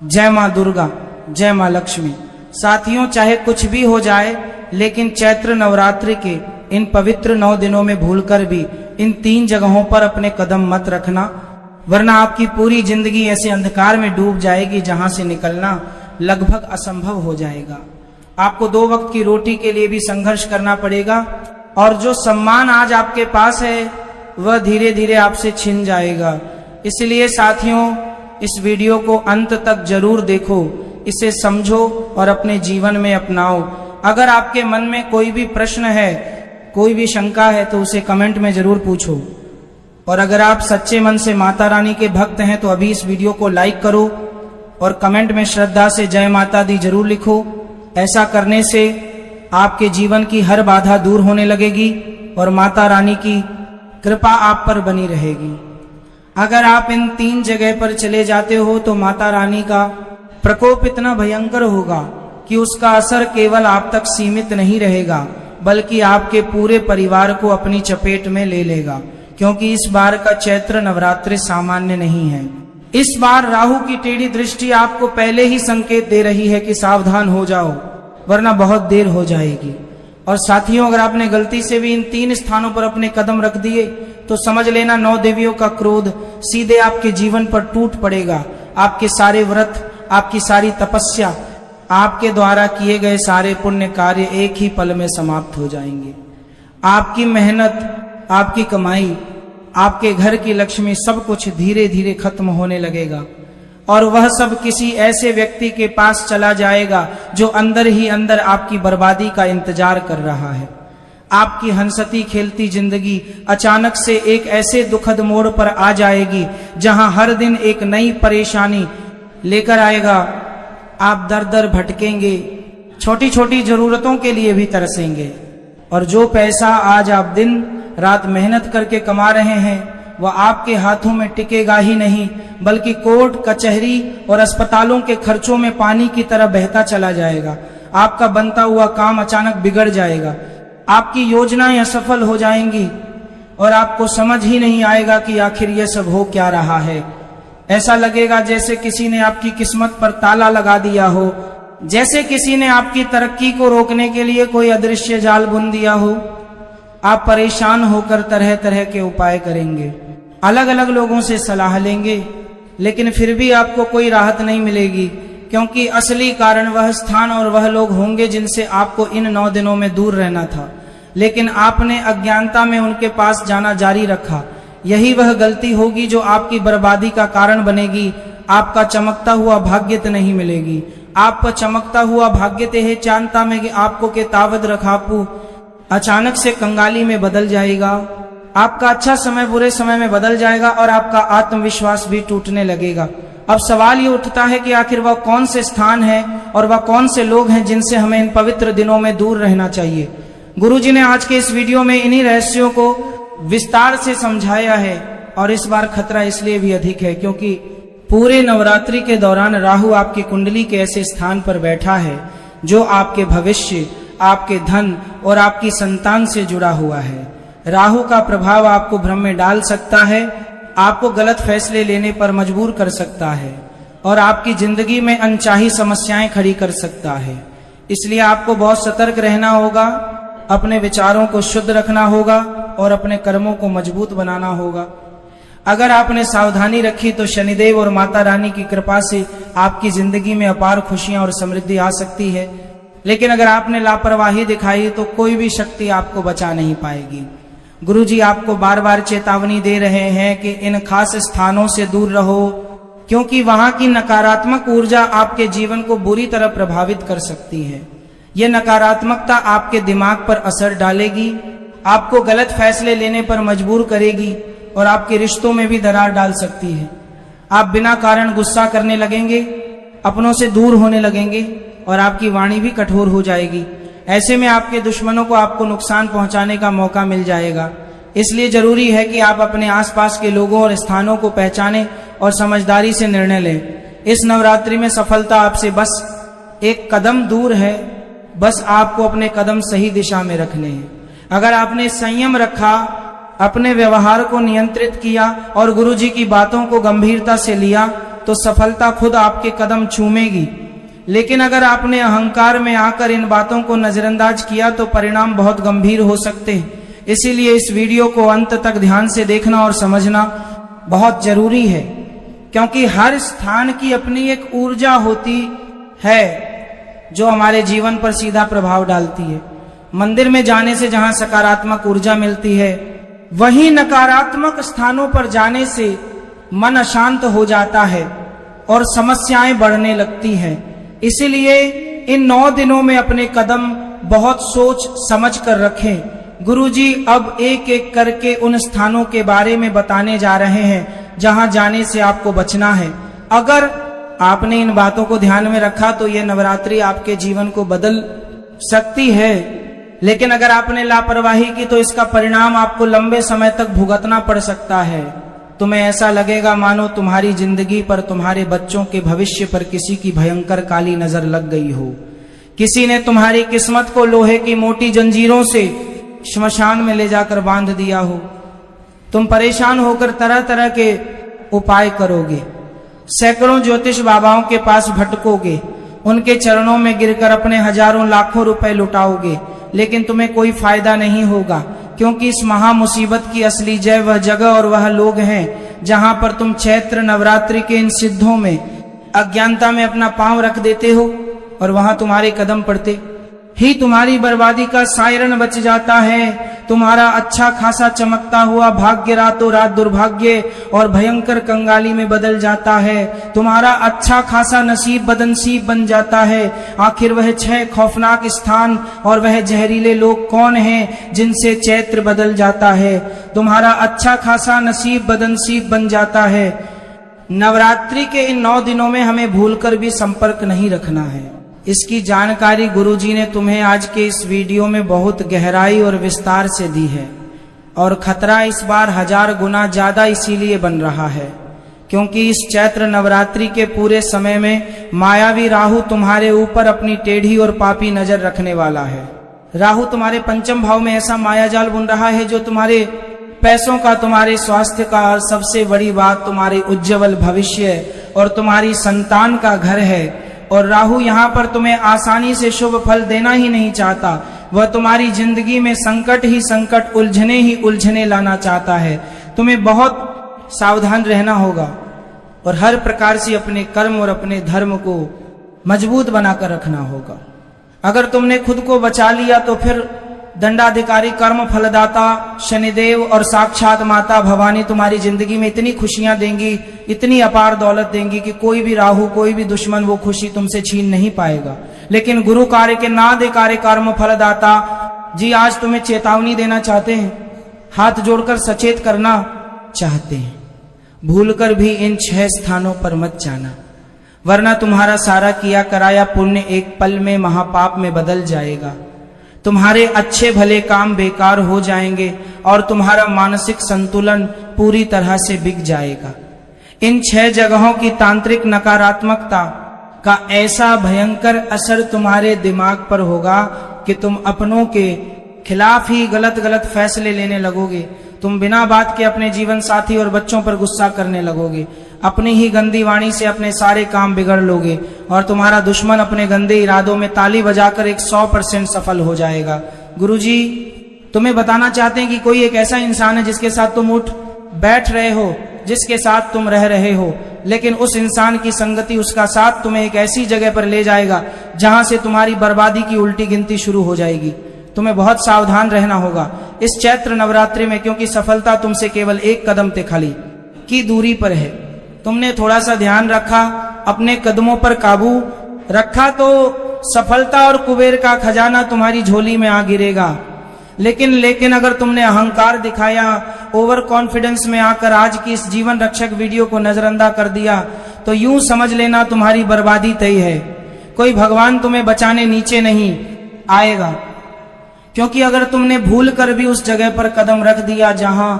जय माँ दुर्गा, जय माँ लक्ष्मी। साथियों, चाहे कुछ भी हो जाए, लेकिन चैत्र नवरात्रि के इन पवित्र 9 दिनों में भूलकर भी इन 3 जगहों पर अपने कदम मत रखना, वरना आपकी पूरी जिंदगी ऐसे अंधकार में डूब जाएगी जहां से निकलना लगभग असंभव हो जाएगा। आपको 2 वक्त की रोटी के लिए भी संघर्ष करना पड़ेगा और जो सम्मान आज आपके पास है वह धीरे धीरे आपसे छिन जाएगा। इसलिए साथियों, इस वीडियो को अंत तक जरूर देखो, इसे समझो और अपने जीवन में अपनाओ। अगर आपके मन में कोई भी प्रश्न है, कोई भी शंका है, तो उसे कमेंट में जरूर पूछो। और अगर आप सच्चे मन से माता रानी के भक्त हैं तो अभी इस वीडियो को लाइक करो और कमेंट में श्रद्धा से जय माता दी जरूर लिखो। ऐसा करने से आपके जीवन की हर बाधा दूर होने लगेगी और माता रानी की कृपा आप पर बनी रहेगी। अगर आप इन 3 जगह पर चले जाते हो तो माता रानी का प्रकोप इतना भयंकर होगा कि उसका असर केवल आप तक सीमित नहीं रहेगा, बल्कि आपके पूरे परिवार को अपनी चपेट में ले लेगा। क्योंकि इस बार का चैत्र नवरात्रि सामान्य नहीं है। इस बार राहु की टेढ़ी दृष्टि आपको पहले ही संकेत दे रही है कि सावधान हो जाओ, वरना बहुत देर हो जाएगी। और साथियों, अगर आपने गलती से भी इन 3 स्थानों पर अपने कदम रख दिए तो समझ लेना 9 देवियों का क्रोध सीधे आपके जीवन पर टूट पड़ेगा। आपके सारे व्रत, आपकी सारी तपस्या, आपके द्वारा किए गए सारे पुण्य कार्य एक ही पल में समाप्त हो जाएंगे। आपकी मेहनत, आपकी कमाई, आपके घर की लक्ष्मी, सब कुछ धीरे धीरे खत्म होने लगेगा और वह सब किसी ऐसे व्यक्ति के पास चला जाएगा जो अंदर ही अंदर आपकी बर्बादी का इंतजार कर रहा है। आपकी हंसती खेलती जिंदगी अचानक से एक ऐसे दुखद मोड़ पर आ जाएगी जहां हर दिन एक नई परेशानी लेकर आएगा। आप दर दर भटकेंगे, छोटी छोटी जरूरतों के लिए भी तरसेंगे और जो पैसा आज आप दिन रात मेहनत करके कमा रहे हैं वह आपके हाथों में टिकेगा ही नहीं, बल्कि कोर्ट कचहरी और अस्पतालों के खर्चों में पानी की तरह बहता चला जाएगा। आपका बनता हुआ काम अचानक बिगड़ जाएगा, आपकी योजनाएं असफल हो जाएंगी और आपको समझ ही नहीं आएगा कि आखिर यह सब हो क्या रहा है। ऐसा लगेगा जैसे किसी ने आपकी किस्मत पर ताला लगा दिया हो, जैसे किसी ने आपकी तरक्की को रोकने के लिए कोई अदृश्य जाल बुन दिया हो। आप परेशान होकर तरह तरह के उपाय करेंगे, अलग अलग लोगों से सलाह लेंगे, लेकिन फिर भी आपको कोई राहत नहीं मिलेगी, क्योंकि असली कारण वह स्थान और वह लोग होंगे जिनसे आपको इन 9 दिनों में दूर रहना था, लेकिन आपने अज्ञानता में उनके पास जाना जारी रखा। यही वह गलती होगी जो आपकी बर्बादी का कारण बनेगी। आपका चमकता हुआ भाग्य नहीं मिलेगी। आप चमकता हुआ भाग्य है चांदता में कि आपको के तावद रखापू अचानक से कंगाली में बदल जाएगा। आपका अच्छा समय बुरे समय में बदल जाएगा और आपका आत्मविश्वास भी टूटने लगेगा। अब सवाल ये उठता है कि आखिर वह कौन से स्थान है और वह कौन से लोग हैं जिनसे हमें इन पवित्र दिनों में दूर रहना चाहिए। गुरुजी ने आज के इस वीडियो में इन्हीं रहस्यों को विस्तार से समझाया है और इस बार खतरा इसलिए भी अधिक है क्योंकि पूरे नवरात्रि के दौरान राहु आपकी कुंडली के ऐसे स्थान पर बैठा है जो आपके भविष्य, आपके धन और आपकी संतान से जुड़ा हुआ है। राहु का प्रभाव आपको भ्रम में डाल सकता है, आपको गलत फैसले लेने पर मजबूर कर सकता है और आपकी जिंदगी में अनचाही समस्याएं खड़ी कर सकता है। इसलिए आपको बहुत सतर्क रहना होगा, अपने विचारों को शुद्ध रखना होगा और अपने कर्मों को मजबूत बनाना होगा। अगर आपने सावधानी रखी तो शनिदेव और माता रानी की कृपा से आपकी जिंदगी में अपार खुशियां और समृद्धि आ सकती है, लेकिन अगर आपने लापरवाही दिखाई तो कोई भी शक्ति आपको बचा नहीं पाएगी। गुरुजी आपको बार बार चेतावनी दे रहे हैं कि इन खास स्थानों से दूर रहो, क्योंकि वहां की नकारात्मक ऊर्जा आपके जीवन को बुरी तरह प्रभावित कर सकती है। यह नकारात्मकता आपके दिमाग पर असर डालेगी, आपको गलत फैसले लेने पर मजबूर करेगी और आपके रिश्तों में भी दरार डाल सकती है। आप बिना कारण गुस्सा करने लगेंगे, अपनों से दूर होने लगेंगे और आपकी वाणी भी कठोर हो जाएगी। ऐसे में आपके दुश्मनों को आपको नुकसान पहुंचाने का मौका मिल जाएगा। इसलिए जरूरी है कि आप अपने आसपास के लोगों और स्थानों को पहचानें और समझदारी से निर्णय लें। इस नवरात्रि में सफलता आपसे बस एक कदम दूर है, बस आपको अपने कदम सही दिशा में रखने हैं। अगर आपने संयम रखा, अपने व्यवहार को नियंत्रित किया और गुरुजी की बातों को गंभीरता से लिया तो सफलता खुद आपके कदम चूमेगी। लेकिन अगर आपने अहंकार में आकर इन बातों को नजरअंदाज किया तो परिणाम बहुत गंभीर हो सकते हैं। इसीलिए इस वीडियो को अंत तक ध्यान से देखना और समझना बहुत जरूरी है, क्योंकि हर स्थान की अपनी एक ऊर्जा होती है जो हमारे जीवन पर सीधा प्रभाव डालती है। मंदिर में जाने से जहां सकारात्मक ऊर्जा मिलती है, वहीं नकारात्मक स्थानों पर जाने से मन अशांत हो जाता है और समस्याएं बढ़ने लगती हैं। इसीलिए इन 9 दिनों में अपने कदम बहुत सोच समझ कर रखें। गुरुजी अब एक एक करके उन स्थानों के बारे में बताने जा रहे हैं जहां जाने से आपको बचना है। अगर आपने इन बातों को ध्यान में रखा तो ये नवरात्रि आपके जीवन को बदल सकती है, लेकिन अगर आपने लापरवाही की तो इसका परिणाम आपको लंबे समय तक भुगतना पड़ सकता है। तुम्हें ऐसा लगेगा मानो तुम्हारी जिंदगी पर, तुम्हारे बच्चों के भविष्य पर किसी की भयंकर काली नजर लग गई हो। किसी ने तुम्हारी किस्मत को लोहे की मोटी जंजीरों से श्मशान में ले जाकर बांध दिया हो। तुम परेशान होकर तरह तरह के उपाय करोगे, सैकड़ों ज्योतिष बाबाओं के पास भटकोगे, उनके चरणों में गिरकर अपने हजारों लाखों रुपए लुटाओगे, लेकिन तुम्हें कोई फायदा नहीं होगा, क्योंकि इस महा मुसीबत की असली जय वह जगह और वह लोग हैं जहां पर तुम चैत्र नवरात्रि के इन सिद्धों में अज्ञानता में अपना पांव रख देते हो और वहां तुम्हारे कदम पड़ते ही तुम्हारी बर्बादी का सायरन बच जाता है। तुम्हारा अच्छा खासा चमकता हुआ भाग्य रातों रात दुर्भाग्य और भयंकर कंगाली में बदल जाता है। तुम्हारा अच्छा खासा नसीब बदनसीब बन जाता है। आखिर वह 6 खौफनाक स्थान और वह जहरीले लोग कौन हैं जिनसे चैत्र बदल जाता है? तुम्हारा अच्छा खासा नसीब बदनसीब बन जाता है। नवरात्रि के इन 9 दिनों में हमें भूलकर भी संपर्क नहीं रखना है। इसकी जानकारी गुरुजी ने तुम्हें आज के इस वीडियो में बहुत गहराई और विस्तार से दी है, और खतरा इस बार 1000 गुना ज्यादा इसीलिए बन रहा है क्योंकि इस चैत्र नवरात्रि के पूरे समय में मायावी राहु तुम्हारे ऊपर अपनी टेढ़ी और पापी नजर रखने वाला है। राहु तुम्हारे पंचम भाव में ऐसा मायाजाल बुन रहा है जो तुम्हारे पैसों का, तुम्हारे स्वास्थ्य का और सबसे बड़ी बात तुम्हारे उज्जवल भविष्य और तुम्हारी संतान का घर है। और राहु यहाँ पर तुम्हें आसानी से शुभ फल देना ही नहीं चाहता, वह तुम्हारी जिंदगी में संकट ही संकट, उलझने ही उलझने लाना चाहता है। तुम्हें बहुत सावधान रहना होगा और हर प्रकार से अपने कर्म और अपने धर्म को मजबूत बनाकर रखना होगा। अगर तुमने खुद को बचा लिया तो फिर दंडाधिकारी, कर्म फलदाता शनिदेव और साक्षात माता भवानी तुम्हारी जिंदगी में इतनी खुशियां देंगी, इतनी अपार दौलत देंगी कि कोई भी राहु, कोई भी दुश्मन वो खुशी तुमसे छीन नहीं पाएगा। लेकिन गुरु कार्य के नाधिकारी कर्म फलदाता जी आज तुम्हें चेतावनी देना चाहते हैं, हाथ जोड़कर सचेत करना चाहते हैं। भूलकर भी इन 6 स्थानों पर मत जाना, वरना तुम्हारा सारा किया कराया पुण्य एक पल में महापाप में बदल जाएगा। तुम्हारे अच्छे भले काम बेकार हो जाएंगे और तुम्हारा मानसिक संतुलन पूरी तरह से बिक जाएगा। इन 6 जगहों की तांत्रिक नकारात्मकता का ऐसा भयंकर असर तुम्हारे दिमाग पर होगा कि तुम अपनों के खिलाफ ही गलत गलत फैसले लेने लगोगे। तुम बिना बात के अपने जीवन साथी और बच्चों पर गुस्सा करने लगोगे, अपनी ही गंदी वाणी से अपने सारे काम बिगड़ लोगे और तुम्हारा दुश्मन अपने गंदे इरादों में ताली बजाकर 100% सफल हो जाएगा। गुरुजी तुम्हें बताना चाहते हैं कि कोई एक ऐसा इंसान है जिसके साथ तुम उठ बैठ रहे हो, जिसके साथ तुम रह रहे हो, लेकिन उस इंसान की संगति, उसका साथ तुम्हें एक ऐसी जगह पर ले जाएगा जहां से तुम्हारी बर्बादी की उल्टी गिनती शुरू हो जाएगी। तुम्हें बहुत सावधान रहना होगा इस चैत्र नवरात्रि में, क्योंकि सफलता तुमसे केवल 1 कदम तिखाली की दूरी पर है। तुमने थोड़ा सा ध्यान रखा, अपने कदमों पर काबू रखा तो सफलता और कुबेर का खजाना तुम्हारी झोली में आ गिरेगा। लेकिन अगर तुमने अहंकार दिखाया, ओवर कॉन्फिडेंस में आकर आज की इस जीवन रक्षक वीडियो को नजरअंदाज कर दिया तो यूं समझ लेना तुम्हारी बर्बादी तय है। कोई भगवान तुम्हें बचाने नीचे नहीं आएगा, क्योंकि अगर तुमने भूल कर भी उस जगह पर कदम रख दिया जहां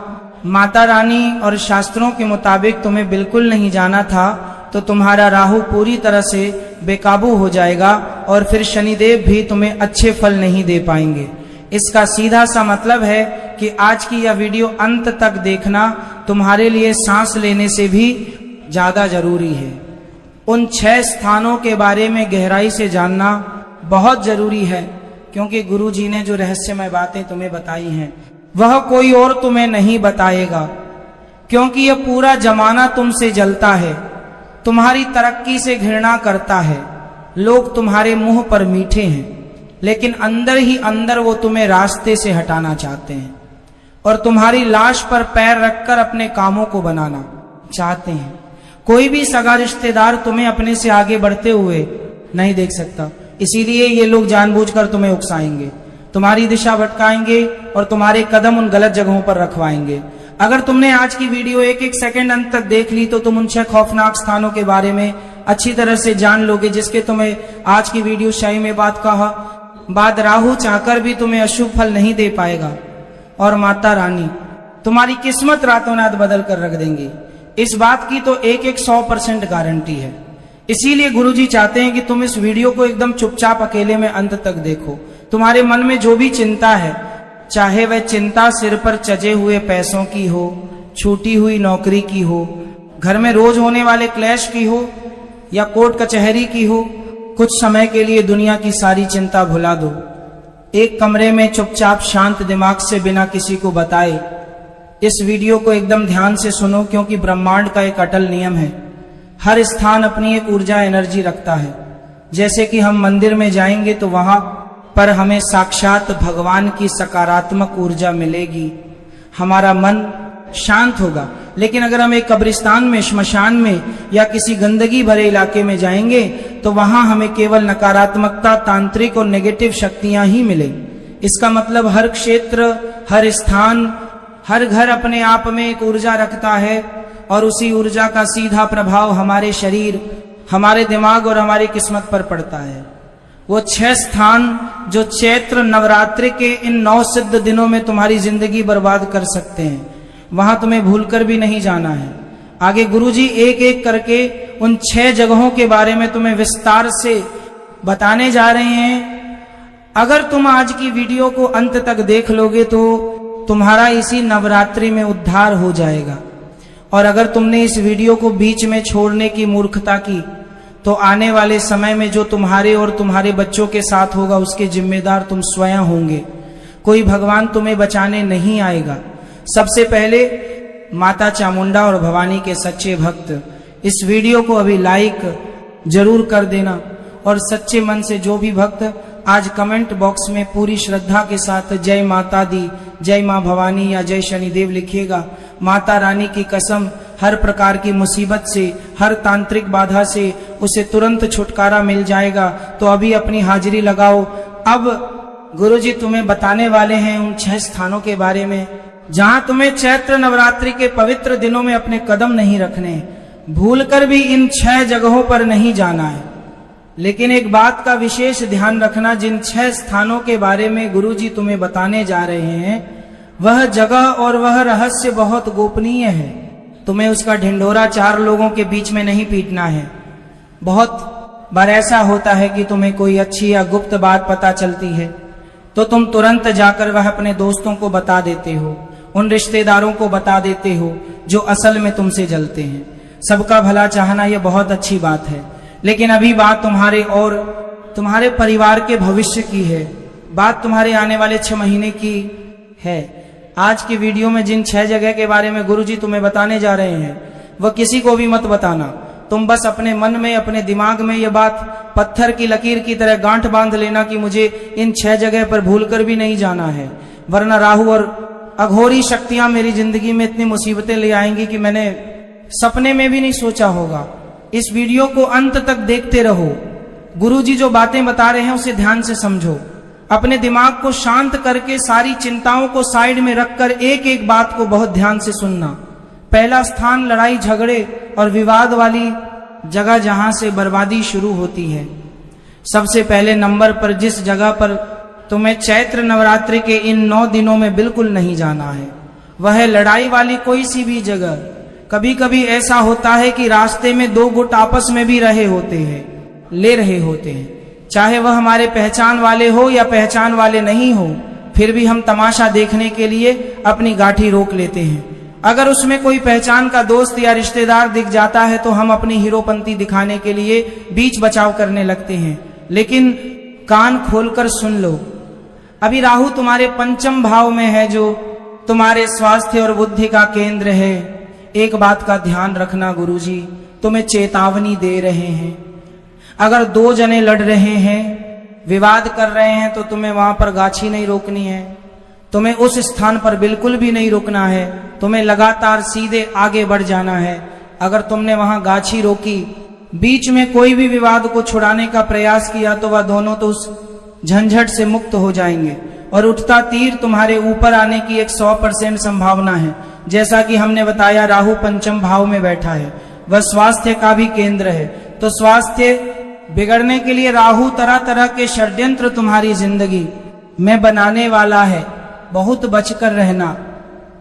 माता रानी और शास्त्रों के मुताबिक तुम्हें बिल्कुल नहीं जाना था, तो तुम्हारा राहु पूरी तरह से बेकाबू हो जाएगा और फिर शनिदेव भी तुम्हें अच्छे फल नहीं दे पाएंगे। इसका सीधा सा मतलब है कि आज की यह वीडियो अंत तक देखना तुम्हारे लिए सांस लेने से भी ज्यादा जरूरी है। उन 6 स्थानों के बारे में गहराई से जानना बहुत जरूरी है, क्योंकि गुरु जी ने जो रहस्यमय बातें तुम्हें बताई हैं वह कोई और तुम्हें नहीं बताएगा, क्योंकि यह पूरा जमाना तुमसे जलता है, तुम्हारी तरक्की से घृणा करता है। लोग तुम्हारे मुंह पर मीठे हैं, लेकिन अंदर ही अंदर वो तुम्हें रास्ते से हटाना चाहते हैं और तुम्हारी लाश पर पैर रखकर अपने कामों को बनाना चाहते हैं। कोई भी सगा रिश्तेदार तुम्हें अपने से आगे बढ़ते हुए नहीं देख सकता, इसीलिए ये लोग जानबूझकर तुम्हें उकसाएंगे, तुम्हारी दिशा भटकाएंगे और तुम्हारे कदम उन गलत जगहों पर रखवाएंगे। अगर तुमने आज की वीडियो एक एक सेकंड अंत तक देख ली तो तुम उन 6 खौफनाक स्थानों के बारे में अच्छी तरह से जान लोगे, जिसके तुम्हें आज की वीडियो शाही में बात राहु चाहकर भी तुम्हें अशुभ फल नहीं दे पाएगा और माता रानी तुम्हारी किस्मत रातों रात बदल कर रख देंगी। इस बात की तो एक 100% गारंटी है। इसीलिए गुरुजी चाहते हैं कि तुम इस वीडियो को एकदम चुपचाप अकेले में अंत तक देखो। तुम्हारे मन में जो भी चिंता है, चाहे वह चिंता सिर पर चजे हुए पैसों की हो, छूटी हुई नौकरी की हो, घर में रोज होने वाले क्लेश की हो या कोर्ट कचहरी की हो, कुछ समय के लिए दुनिया की सारी चिंता भुला दो। एक कमरे में चुपचाप शांत दिमाग से बिना किसी को बताए इस वीडियो को एकदम ध्यान से सुनो, क्योंकि ब्रह्मांड का एक अटल नियम है, हर स्थान अपनी एक ऊर्जा एनर्जी रखता है। जैसे कि हम मंदिर में जाएंगे तो वहां पर हमें साक्षात भगवान की सकारात्मक ऊर्जा मिलेगी, हमारा मन शांत होगा। लेकिन अगर हम एक कब्रिस्तान में, श्मशान में या किसी गंदगी भरे इलाके में जाएंगे तो वहां हमें केवल नकारात्मकता, तांत्रिक और नेगेटिव शक्तियां ही मिलेंगी। इसका मतलब हर क्षेत्र, हर स्थान, हर घर अपने आप में एक ऊर्जा रखता है और उसी ऊर्जा का सीधा प्रभाव हमारे शरीर, हमारे दिमाग और हमारी किस्मत पर पड़ता है। वो 6 स्थान जो चैत्र नवरात्रि के इन 9 सिद्ध दिनों में तुम्हारी जिंदगी बर्बाद कर सकते हैं, वहां तुम्हें भूलकर भी नहीं जाना है। आगे गुरुजी एक एक करके उन 6 जगहों के बारे में तुम्हें विस्तार से बताने जा रहे हैं। अगर तुम आज की वीडियो को अंत तक देख लोगे तो तुम्हारा इसी नवरात्रि में उद्धार हो जाएगा, और अगर तुमने इस वीडियो को बीच में छोड़ने की मूर्खता की तो आने वाले समय में जो तुम्हारे और तुम्हारे बच्चों के साथ होगा उसके जिम्मेदार तुम स्वयं होंगे। कोई भगवान तुम्हें बचाने नहीं आएगा। सबसे पहले माता चामुंडा और भवानी के सच्चे भक्त इस वीडियो को अभी लाइक जरूर कर देना, और सच्चे मन से जो भी भक्त आज कमेंट बॉक्स में पूरी श्रद्धा के साथ जय माता दी, जय मां भवानी या जय शनिदेव लिखिएगा, माता रानी की कसम हर प्रकार की मुसीबत से, हर तांत्रिक बाधा से उसे तुरंत छुटकारा मिल जाएगा। तो अभी अपनी हाजिरी लगाओ। अब गुरुजी तुम्हें बताने वाले हैं उन 6 स्थानों के बारे में जहां तुम्हें चैत्र नवरात्रि के पवित्र दिनों में अपने कदम नहीं रखने, भूलकर भी इन 6 जगहों पर नहीं जाना है। लेकिन एक बात का विशेष ध्यान रखना, जिन 6 स्थानों के बारे में गुरुजी तुम्हें बताने जा रहे हैं वह जगह और वह रहस्य बहुत गोपनीय है। तुम्हें उसका ढिंढोरा 4 लोगों के बीच में नहीं पीटना है। बहुत बार ऐसा होता है कि तुम्हें कोई अच्छी या गुप्त बात पता चलती है तो तुम तुरंत जाकर वह अपने दोस्तों को बता देते हो, उन रिश्तेदारों को बता देते हो जो असल में तुमसे जलते हैं। सबका भला चाहना यह बहुत अच्छी बात है, लेकिन अभी बात तुम्हारे और तुम्हारे परिवार के भविष्य की है, बात तुम्हारे आने वाले 6 महीने की है। आज की वीडियो में जिन 6 जगह के बारे में गुरुजी तुम्हें बताने जा रहे हैं वह किसी को भी मत बताना। तुम बस अपने मन में, अपने दिमाग में यह बात पत्थर की लकीर की तरह गांठ बांध लेना कि मुझे इन 6 जगह पर भूलकर भी नहीं जाना है, वरना राहु और अघोरी शक्तियां मेरी जिंदगी में इतनी मुसीबतें ले आएंगी कि मैंने सपने में भी नहीं सोचा होगा। इस वीडियो को अंत तक देखते रहो। गुरुजी जो बातें बता रहे हैं उसे ध्यान से समझो। अपने दिमाग को शांत करके सारी चिंताओं को साइड में रखकर एक एक बात को बहुत ध्यान से सुनना। पहला स्थान लड़ाई झगड़े और विवाद वाली जगह जहां से बर्बादी शुरू होती है। सबसे पहले नंबर पर जिस जगह पर तुम्हें चैत्र नवरात्रि के इन 9 दिनों में बिल्कुल नहीं जाना है वह है लड़ाई वाली कोई सी भी जगह। कभी कभी ऐसा होता है कि रास्ते में 2 गुट आपस में भी ले रहे होते हैं, चाहे वह हमारे पहचान वाले हो या पहचान वाले नहीं हो, फिर भी हम तमाशा देखने के लिए अपनी गाठी रोक लेते हैं। अगर उसमें कोई पहचान का दोस्त या रिश्तेदार दिख जाता है तो हम अपनी हीरोपंती दिखाने के लिए बीच बचाव करने लगते हैं। लेकिन कान खोलकर सुन लो, अभी राहु तुम्हारे पंचम भाव में है, जो तुम्हारे स्वास्थ्य और बुद्धि का केंद्र है। एक बात का ध्यान रखना, गुरुजी तुम्हें चेतावनी दे रहे हैं। अगर दो जने लड़ रहे हैं, विवाद कर रहे हैं, तो तुम्हें वहां पर गाछी नहीं रोकनी है, तुम्हें उस स्थान पर बिल्कुल भी नहीं रुकना है, तुम्हें लगातार सीधे आगे बढ़ जाना है। अगर तुमने वहां गाछी रोकी, बीच में कोई भी विवाद को छुड़ाने का प्रयास किया, तो वह दोनों तो उस झंझट से मुक्त हो जाएंगे और उठता तीर तुम्हारे ऊपर आने की एक 100% संभावना है। जैसा कि हमने बताया, राहु पंचम भाव में बैठा है, वह स्वास्थ्य का भी केंद्र है। तो स्वास्थ्य बिगड़ने के लिए राहु तरह तरह के षड्यंत्र तुम्हारी जिंदगी में बनाने वाला है, बहुत बचकर रहना।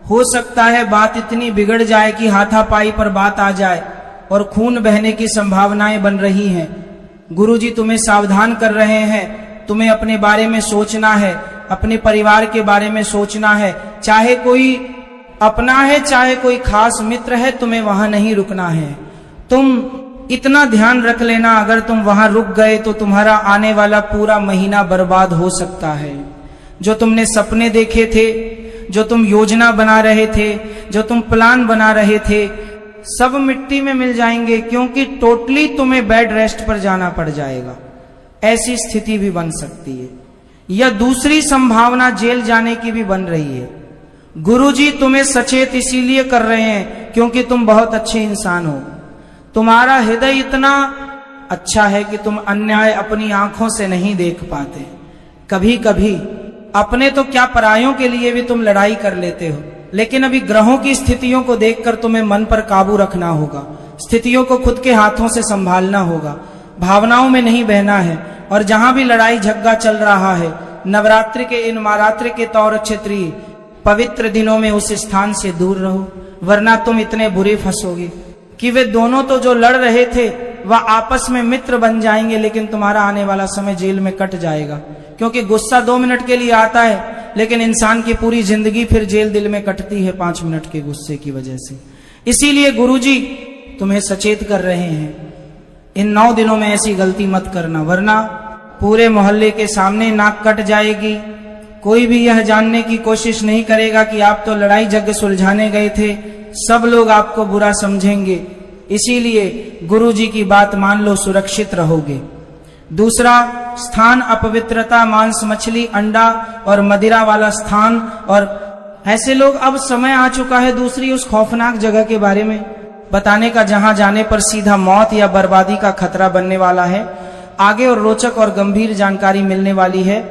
हो सकता है बात इतनी बिगड़ जाए कि हाथापाई पर बात आ जाए और खून बहने की संभावनाएं बन रही हैं। गुरुजी तुम्हें सावधान कर रहे हैं, तुम्हें अपने बारे में सोचना है, अपने परिवार के बारे में सोचना है। चाहे कोई अपना है, चाहे कोई खास मित्र है, तुम्हें वहां नहीं रुकना है। तुम इतना ध्यान रख लेना, अगर तुम वहां रुक गए तो तुम्हारा आने वाला पूरा महीना बर्बाद हो सकता है। जो तुमने सपने देखे थे, जो तुम योजना बना रहे थे, जो तुम प्लान बना रहे थे, सब मिट्टी में मिल जाएंगे, क्योंकि टोटली तुम्हें बेड रेस्ट पर जाना पड़ जाएगा। ऐसी स्थिति भी बन सकती है, या दूसरी संभावना जेल जाने की भी बन रही है। गुरुजी तुम्हें सचेत इसीलिए कर रहे हैं क्योंकि तुम बहुत अच्छे इंसान हो। तुम्हारा हृदय इतना अच्छा है कि तुम अन्याय अपनी आंखों से नहीं देख पाते। कभी कभी अपने तो क्या, परायों के लिए भी तुम लड़ाई कर लेते हो। लेकिन अभी ग्रहों की स्थितियों को देखकर तुम्हें मन पर काबू रखना होगा, स्थितियों को खुद के हाथों से संभालना होगा, भावनाओं में नहीं बहना है। और जहां भी लड़ाई झगड़ा चल रहा है, नवरात्रि के इन महारात्रि के तौर क्षेत्रीय पवित्र दिनों में उस स्थान से दूर रहो, वरना तुम इतने बुरे फंसोगे कि वे दोनों तो जो लड़ रहे थे वह आपस में मित्र बन जाएंगे, लेकिन तुम्हारा आने वाला समय जेल में कट जाएगा। क्योंकि गुस्सा 2 मिनट के लिए आता है, लेकिन इंसान की पूरी जिंदगी फिर जेल दिल में कटती है 5 मिनट के गुस्से की वजह से। इसीलिए गुरुजी तुम्हें सचेत कर रहे हैं, इन 9 दिनों में ऐसी गलती मत करना, वरना पूरे मोहल्ले के सामने नाक कट जाएगी। कोई भी यह जानने की कोशिश नहीं करेगा कि आप तो लड़ाई झगड़े सुलझाने गए थे, सब लोग आपको बुरा समझेंगे। इसीलिए गुरुजी की बात मान लो, सुरक्षित रहोगे। दूसरा स्थान अपवित्रता, मांस मछली अंडा और मदिरा वाला स्थान। और ऐसे लोग, अब समय आ चुका है दूसरी उस खौफनाक जगह के बारे में बताने का, जहां जाने पर सीधा मौत या बर्बादी का खतरा बनने वाला है। आगे और रोचक और गंभीर जानकारी मिलने वाली है।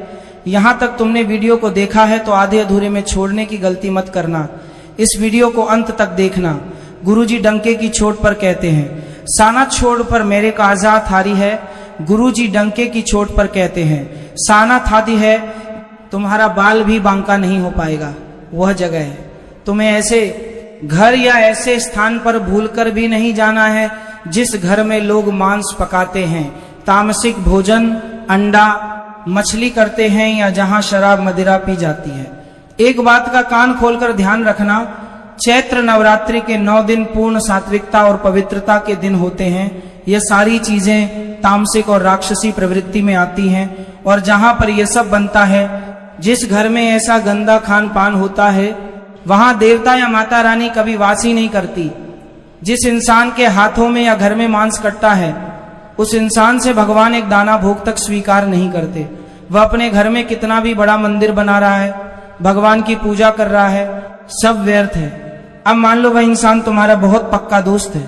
यहां तक तुमने वीडियो को देखा है तो आधे अधूरे में छोड़ने की गलती मत करना, इस वीडियो को अंत तक देखना। गुरुजी डंके की चोट पर कहते हैं, साना छोड़ पर मेरे काजा थारी है। गुरुजी डंके की चोट पर कहते हैं, साना थादी है, तुम्हारा बाल भी बांका नहीं हो पाएगा, वह जगह है। तुम्हें ऐसे घर या ऐसे स्थान पर भूलकर भी नहीं जाना है जिस घर में लोग मांस पकाते हैं, तामसिक भोजन, अंडा मछली करते हैं, या जहां शराब मदिरा पी जाती है। एक बात का कान खोलकर ध्यान रखना, चैत्र नवरात्रि के 9 दिन पूर्ण सात्विकता और पवित्रता के दिन होते हैं। ये सारी चीजें तामसिक और राक्षसी प्रवृत्ति में आती हैं, और जहां पर यह सब बनता है, जिस घर में ऐसा गंदा खान पान होता है, वहां देवता या माता रानी कभी वास ही नहीं करती। जिस इंसान के हाथों में या घर में मांस कटता है, उस इंसान से भगवान एक दाना भोग तक स्वीकार नहीं करते। वह अपने घर में कितना भी बड़ा मंदिर बना रहा है, भगवान की पूजा कर रहा है, सब व्यर्थ है। अब मान लो वह इंसान तुम्हारा बहुत पक्का दोस्त है,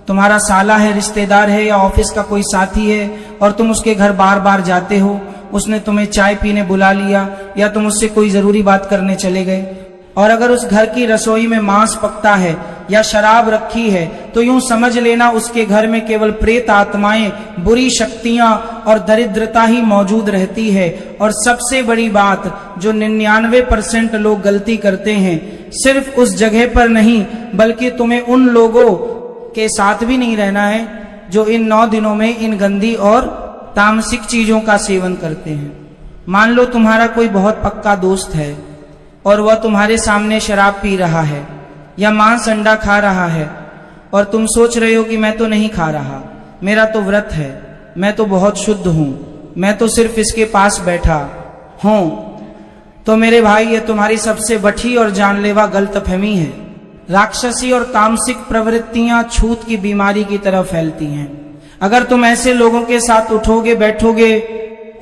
तुम्हारा साला है, रिश्तेदार है, या ऑफिस का कोई साथी है, और तुम उसके घर बार बार जाते हो। उसने तुम्हें चाय पीने बुला लिया, या तुम उससे कोई जरूरी बात करने चले गए, और अगर उस घर की रसोई में मांस पकता है या शराब रखी है, तो यूं समझ लेना उसके घर में केवल प्रेत आत्माएं, बुरी शक्तियां और दरिद्रता ही मौजूद रहती है। और सबसे बड़ी बात, जो 99% लोग गलती करते हैं, सिर्फ उस जगह पर नहीं बल्कि तुम्हें उन लोगों के साथ भी नहीं रहना है जो इन 9 दिनों में इन गंदी और तामसिक चीजों का सेवन करते हैं। मान लो तुम्हारा कोई बहुत पक्का दोस्त है और वह तुम्हारे सामने शराब पी रहा है, या मांस अंडा खा रहा है और तुम सोच रहे हो कि मैं तो नहीं खा रहा, मेरा तो व्रत है, मैं तो बहुत शुद्ध हूं, मैं तो सिर्फ इसके पास बैठा हूं, तो मेरे भाई ये तुम्हारी सबसे बठी और जानलेवा गलतफहमी है। राक्षसी और तामसिक प्रवृत्तियां छूत की बीमारी की तरह फैलती हैं। अगर तुम ऐसे लोगों के साथ उठोगे बैठोगे,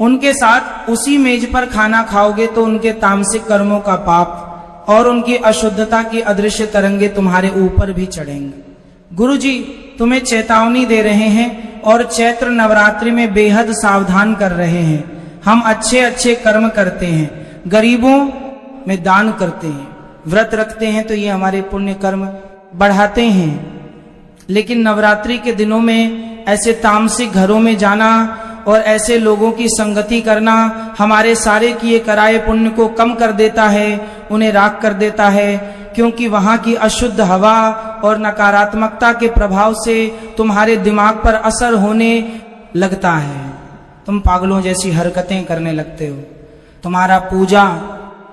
उनके साथ उसी मेज पर खाना खाओगे, तो उनके तामसिक कर्मों का पाप और उनकी अशुद्धता की अदृश्य तरंगे तुम्हारे ऊपर भी चढ़ेंगे। गुरु जी तुम्हें चेतावनी दे रहे हैं और चैत्र नवरात्रि में बेहद सावधान कर रहे हैं। हम अच्छे अच्छे कर्म करते हैं, गरीबों में दान करते हैं, व्रत रखते हैं, तो ये हमारे पुण्य कर्म बढ़ाते हैं। लेकिन नवरात्रि के दिनों में ऐसे तामसिक घरों में जाना और ऐसे लोगों की संगति करना हमारे सारे किए कराए पुण्य को कम कर देता है, उन्हें राख कर देता है, क्योंकि वहां की अशुद्ध हवा और नकारात्मकता के प्रभाव से तुम्हारे दिमाग पर असर होने लगता है। तुम पागलों जैसी हरकतें करने लगते हो, तुम्हारा पूजा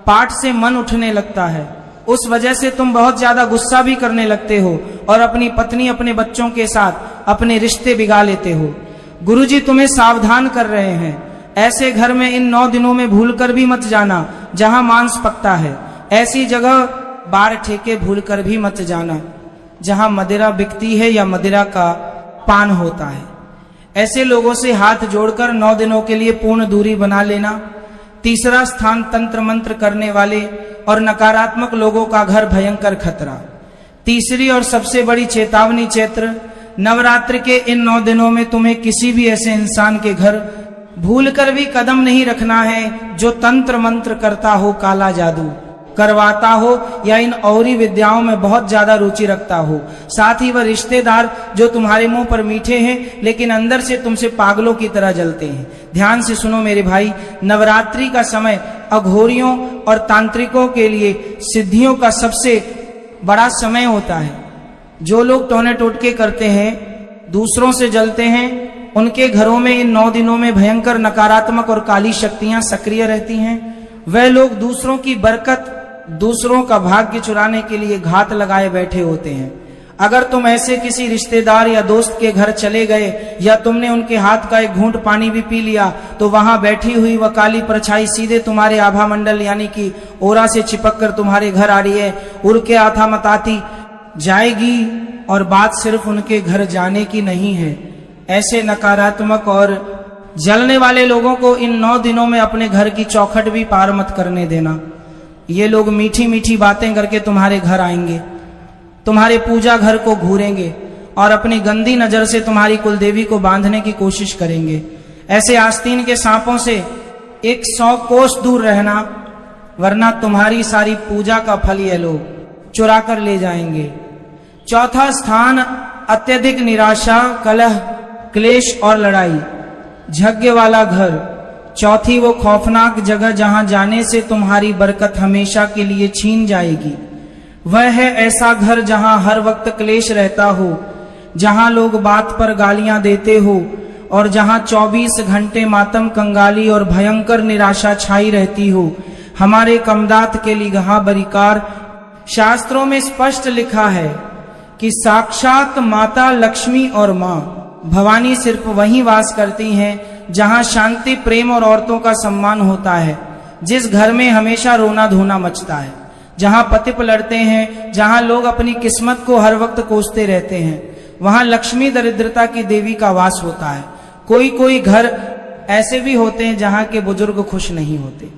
पाठ से मन उठने लगता है, उस वजह से तुम बहुत ज्यादा गुस्सा भी करने लगते हो और अपनी पत्नी अपने बच्चों के साथ अपने रिश्ते बिगाड़ लेते हो। गुरुजी तुम्हें सावधान कर रहे हैं, ऐसे घर में इन 9 दिनों में भूलकर भी मत जाना जहां मांस पकता है। ऐसी जगह बार ठेके भूलकर भी मत जाना जहां मदिरा बिकती है या मदिरा का पान होता है। ऐसे लोगों से हाथ जोड़कर 9 दिनों के लिए पूर्ण दूरी बना लेना। तीसरा स्थान तंत्र मंत्र करने वाले और नकारात्मक लोगों का घर, भयंकर खतरा। तीसरी और सबसे बड़ी चेतावनी, चैत्र नवरात्र के इन 9 दिनों में तुम्हें किसी भी ऐसे इंसान के घर भूलकर भी कदम नहीं रखना है जो तंत्र मंत्र करता हो, काला जादू करवाता हो या इन औरी विद्याओं में बहुत ज्यादा रुचि रखता हो। साथ ही वह रिश्तेदार जो तुम्हारे मुंह पर मीठे हैं लेकिन अंदर से तुमसे पागलों की तरह जलते हैं। ध्यान से सुनो मेरे भाई, नवरात्रि का समय अघोरियों और तांत्रिकों के लिए सिद्धियों का सबसे बड़ा समय होता है। जो लोग टोने टोटके करते हैं, दूसरों से जलते हैं, उनके घरों में इन 9 दिनों में भयंकर नकारात्मक और काली शक्तियां सक्रिय रहती हैं। वह लोग दूसरों की बरकत, दूसरों का भाग्य चुराने के लिए घात लगाए बैठे होते हैं। अगर तुम ऐसे किसी रिश्तेदार या दोस्त के घर चले गए या तुमने उनके हाथ का एक घूंट पानी भी पी लिया, तो वहां बैठी हुई वह काली परछाई सीधे तुम्हारे आभा मंडल यानी कि ओरा से चिपक कर तुम्हारे घर आ रही है, उड़ के आथा मताती जाएगी। और बात सिर्फ उनके घर जाने की नहीं है, ऐसे नकारात्मक और जलने वाले लोगों को इन 9 दिनों में अपने घर की चौखट भी पार मत करने देना। ये लोग मीठी मीठी बातें करके तुम्हारे घर आएंगे, तुम्हारे पूजा घर को घूरेंगे और अपनी गंदी नजर से तुम्हारी कुलदेवी को बांधने की कोशिश करेंगे। ऐसे आस्तीन के सांपों से 100 कोस दूर रहना, वरना तुम्हारी सारी पूजा का फल ये लोग चुरा कर ले जाएंगे। चौथा स्थान, अत्यधिक निराशा, कलह, क्लेश और लड़ाई, झग्गे वाला घर। चौथी वो खौफनाक जगह जहां जाने से तुम्हारी बरकत हमेशा के लिए छीन जाएगी। वह है ऐसा घर जहां हर वक्त क्लेश रहता हो, जहां लोग बात पर गालियां देते हो और जहां 24 घंटे मातम, कंगाली और भयंकर निराशा छाई रहती हो। हमारे कमदात के लिगहा बरिकार शास्त्रों में स्पष्ट लिखा है कि साक्षात माता लक्ष्मी और मां भवानी सिर्फ वहीं वास करती हैं जहां शांति, प्रेम और औरतों का सम्मान होता है। जिस घर में हमेशा रोना धोना मचता है, जहां पति लड़ते हैं, जहां लोग अपनी किस्मत को हर वक्त कोसते रहते हैं, वहां लक्ष्मी दरिद्रता की देवी का वास होता है। कोई कोई घर ऐसे भी होते हैं जहां के बुजुर्ग खुश नहीं होते,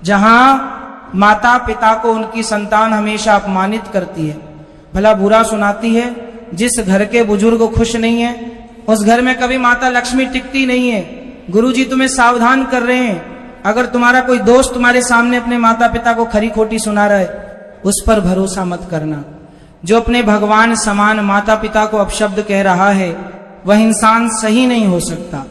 जहां माता पिता को उनकी संतान हमेशा अपमानित करती है, भला बुरा सुनाती है। जिस घर के बुजुर्ग खुश नहीं है, उस घर में कभी माता लक्ष्मी टिकती नहीं है। गुरुजी तुम्हें सावधान कर रहे हैं, अगर तुम्हारा कोई दोस्त तुम्हारे सामने अपने माता पिता को खरी खोटी सुना रहा है, उस पर भरोसा मत करना। जो अपने भगवान समान माता पिता को अपशब्द कह रहा है, वह इंसान सही नहीं हो सकता।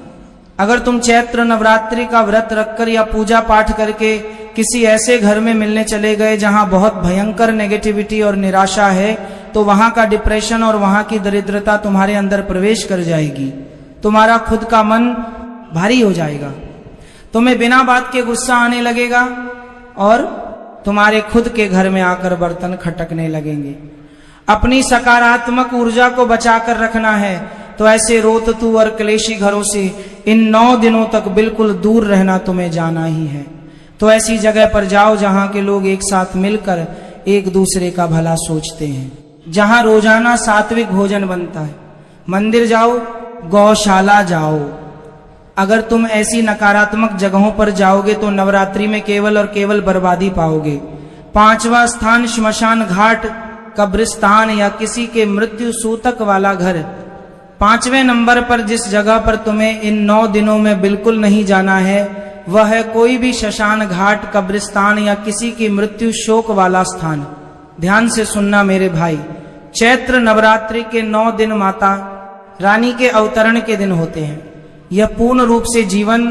अगर तुम चैत्र नवरात्रि का व्रत रखकर या पूजा पाठ करके किसी ऐसे घर में मिलने चले गए जहां बहुत भयंकर नेगेटिविटी और निराशा है, तो वहां का डिप्रेशन और वहां की दरिद्रता तुम्हारे अंदर प्रवेश कर जाएगी। तुम्हारा खुद का मन भारी हो जाएगा, तुम्हें बिना बात के गुस्सा आने लगेगा और तुम्हारे खुद के घर में आकर बर्तन खटकने लगेंगे। अपनी सकारात्मक ऊर्जा को बचाकर रखना है, तो ऐसे रोततू और क्लेशी घरों से इन 9 दिनों तक बिल्कुल दूर रहना तुम्हें जाना ही है। तो ऐसी जगह पर जाओ जहां के लोग एक साथ मिलकर एक दूसरे का भला सोचते हैं, जहां रोजाना सात्विक भोजन बनता है। मंदिर जाओ, गौशाला जाओ। अगर तुम ऐसी नकारात्मक जगहों पर जाओगे तो नवरात्रि में केवल और केवल बर्बादी पाओगे। 5वां स्थान श्मशान घाट, कब्रिस्तान या किसी के मृत्यु सूतक वाला घर। 5वें नंबर पर जिस जगह पर तुम्हें इन 9 दिनों में बिल्कुल नहीं जाना है वह है कोई भी श्मशान घाट, कब्रिस्तान या किसी की मृत्यु शोक वाला स्थान। ध्यान से सुनना मेरे भाई, चैत्र नवरात्रि के 9 दिन माता रानी के अवतरण के दिन होते हैं। यह पूर्ण रूप से जीवन,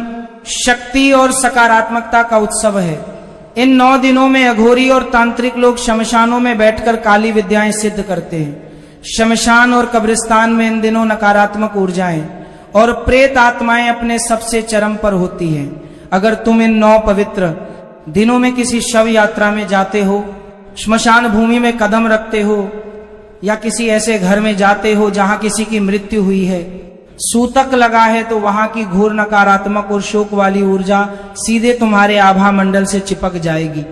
शक्ति और सकारात्मकता का उत्सव है। इन 9 दिनों में अघोरी और तांत्रिक लोग शमशानों में बैठकर काली विद्याएं सिद्ध करते हैं। शमशान और कब्रिस्तान में इन दिनों नकारात्मक ऊर्जाएं और प्रेत आत्माएं अपने सबसे चरम पर होती हैं। अगर तुम इन 9 पवित्र दिनों में किसी शव यात्रा में जाते हो, श्मशान भूमि में कदम रखते हो या किसी ऐसे घर में जाते हो जहां किसी की मृत्यु हुई है, सूतक लगा है, तो वहां की घोर नकारात्मक और शोक वाली ऊर्जा सीधे तुम्हारे आभा मंडल से चिपक जाएगी।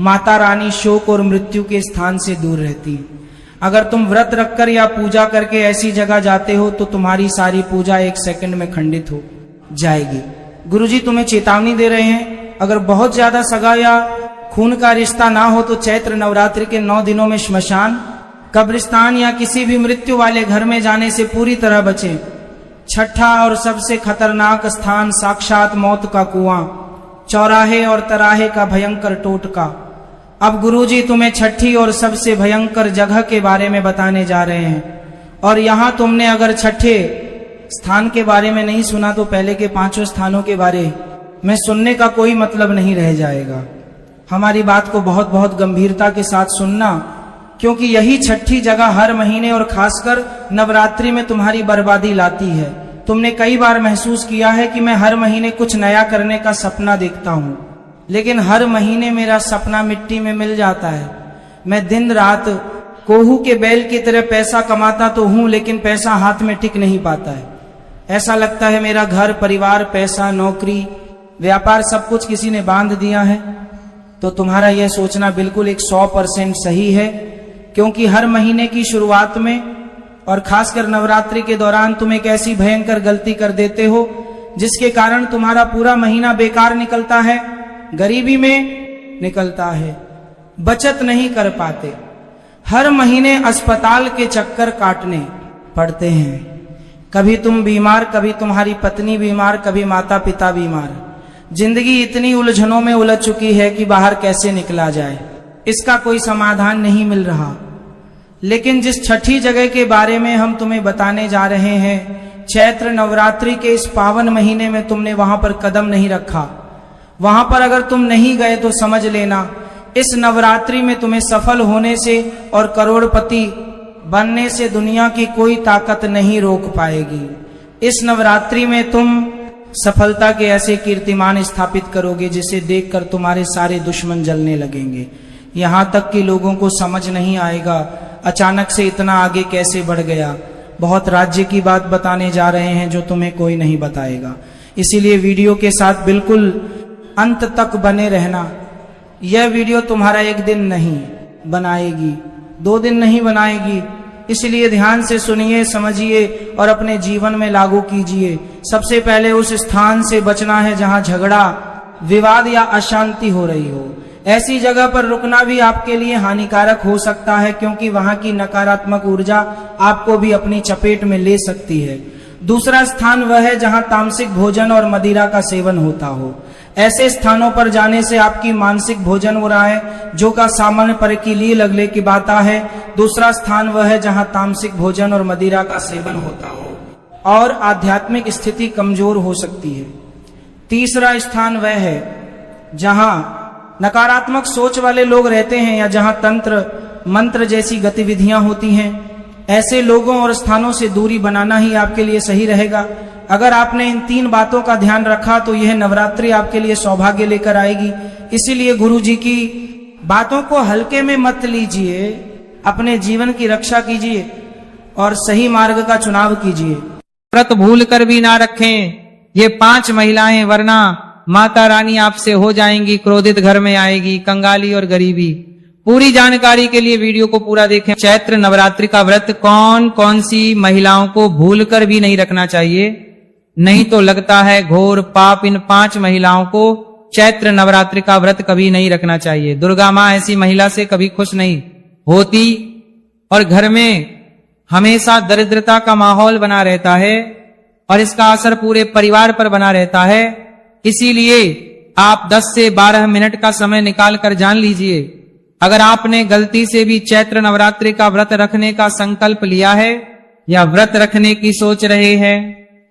माता रानी शोक और मृत्यु के स्थान से दूर रहती है। अगर तुम व्रत रखकर या पूजा करके ऐसी जगह जाते हो तो तुम्हारी सारी पूजा 1 सेकंड में खंडित हो जाएगी। गुरुजी तुम्हें चेतावनी दे रहे हैं, अगर बहुत ज्यादा सगा या खून का रिश्ता ना हो तो चैत्र नवरात्रि के 9 दिनों में श्मशान, कब्रिस्तान या किसी भी मृत्यु वाले घर में जाने से पूरी तरह बचें। 6ठा और सबसे खतरनाक स्थान साक्षात मौत का कुआं, चौराहे और तराहे का भयंकर टोटका। अब गुरुजी तुम्हें 6ठी और सबसे भयंकर जगह के बारे में बताने जा रहे हैं। और यहां तुमने अगर 6ठे स्थान के बारे में नहीं सुना तो पहले के 5 स्थानों के बारे में सुनने का कोई मतलब नहीं रह जाएगा। हमारी बात को बहुत बहुत गंभीरता के साथ सुनना, क्योंकि यही 6ठी जगह हर महीने और खासकर नवरात्रि में तुम्हारी बर्बादी लाती है। तुमने कई बार महसूस किया है कि मैं हर महीने कुछ नया करने का सपना देखता हूँ, लेकिन हर महीने मेरा सपना मिट्टी में मिल जाता है। मैं दिन रात कोहू के बैल की तरह पैसा कमाता तो हूं, लेकिन पैसा हाथ में टिक नहीं पाता है। ऐसा लगता है मेरा घर परिवार, पैसा, नौकरी, व्यापार सब कुछ किसी ने बांध दिया है। तो तुम्हारा यह सोचना बिल्कुल 100% सही है, क्योंकि हर महीने की शुरुआत में और खासकर नवरात्रि के दौरान तुम एक ऐसी भयंकर गलती कर देते हो जिसके कारण तुम्हारा पूरा महीना बेकार निकलता है, गरीबी में निकलता है, बचत नहीं कर पाते। हर महीने अस्पताल के चक्कर काटने पड़ते हैं। कभी तुम बीमार, कभी तुम्हारी पत्नी बीमार, कभी माता पिता बीमार। जिंदगी इतनी उलझनों में उलझ चुकी है कि बाहर कैसे निकला जाए, इसका कोई समाधान नहीं मिल रहा। लेकिन जिस 6ठी जगह के बारे में हम तुम्हें बताने जा रहे हैं, चैत्र नवरात्रि के इस पावन महीने में तुमने वहां पर कदम नहीं रखा, वहां पर अगर तुम नहीं गए तो समझ लेना इस नवरात्रि में तुम्हें सफल होने से और करोड़पति बनने से दुनिया की कोई ताकत नहीं रोक पाएगी। इस नवरात्रि में तुम सफलता के ऐसे कीर्तिमान स्थापित करोगे जिसे देखकर तुम्हारे सारे दुश्मन जलने लगेंगे। यहाँ तक कि लोगों को समझ नहीं आएगा अचानक से इतना आगे कैसे बढ़ गया। बहुत राज्य की बात बताने जा रहे हैं जो तुम्हें कोई नहीं बताएगा, इसीलिए वीडियो के साथ बिल्कुल अंत तक बने रहना। यह वीडियो तुम्हारा 1 दिन नहीं बनाएगी, 2 दिन नहीं बनाएगी, इसलिए ध्यान से सुनिए, समझिए और अपने जीवन में लागू कीजिए। सबसे पहले उस स्थान से बचना है जहां झगड़ा, विवाद या अशांति हो रही हो। ऐसी जगह पर रुकना भी आपके लिए हानिकारक हो सकता है, क्योंकि वहां की नकारात्मक ऊर्जा आपको भी अपनी चपेट में ले सकती है। दूसरा स्थान वह है जहां तामसिक भोजन और मदिरा का सेवन होता हो। ऐसे स्थानों पर जाने से आपकी मानसिक भोजन हो रहा है जो का सामान्य पर की ली लगले की बात है। दूसरा स्थान वह है जहां तामसिक भोजन और मदिरा का सेवन होता हो और आध्यात्मिक स्थिति कमजोर हो सकती है। तीसरा स्थान वह है जहां नकारात्मक सोच वाले लोग रहते हैं या जहां तंत्र मंत्र जैसी गतिविधियां होती हैं। ऐसे लोगों और स्थानों से दूरी बनाना ही आपके लिए सही रहेगा। अगर आपने इन 3 बातों का ध्यान रखा तो यह नवरात्रि आपके लिए सौभाग्य लेकर आएगी। इसीलिए गुरु जी की बातों को हल्के में मत लीजिए, अपने जीवन की रक्षा कीजिए और सही मार्ग का चुनाव कीजिए। व्रत भूल कर भी ना रखें ये 5 महिलाएं, वरना माता रानी आपसे हो जाएंगी क्रोधित, घर में आएगी कंगाली और गरीबी। पूरी जानकारी के लिए वीडियो को पूरा देखें। चैत्र नवरात्रि का व्रत कौन कौन सी महिलाओं को भूल कर भी नहीं रखना चाहिए, नहीं तो लगता है घोर पाप इन 5 महिलाओं को चैत्र नवरात्रि का व्रत कभी नहीं रखना चाहिए। दुर्गा माँ ऐसी महिला से कभी खुश नहीं होती और घर में हमेशा दरिद्रता का माहौल बना रहता है और इसका असर पूरे परिवार पर बना रहता है। इसीलिए आप 10 से 12 मिनट का समय निकाल कर जान लीजिए, अगर आपने गलती से भी चैत्र नवरात्रि का व्रत रखने का संकल्प लिया है या व्रत रखने की सोच रहे हैं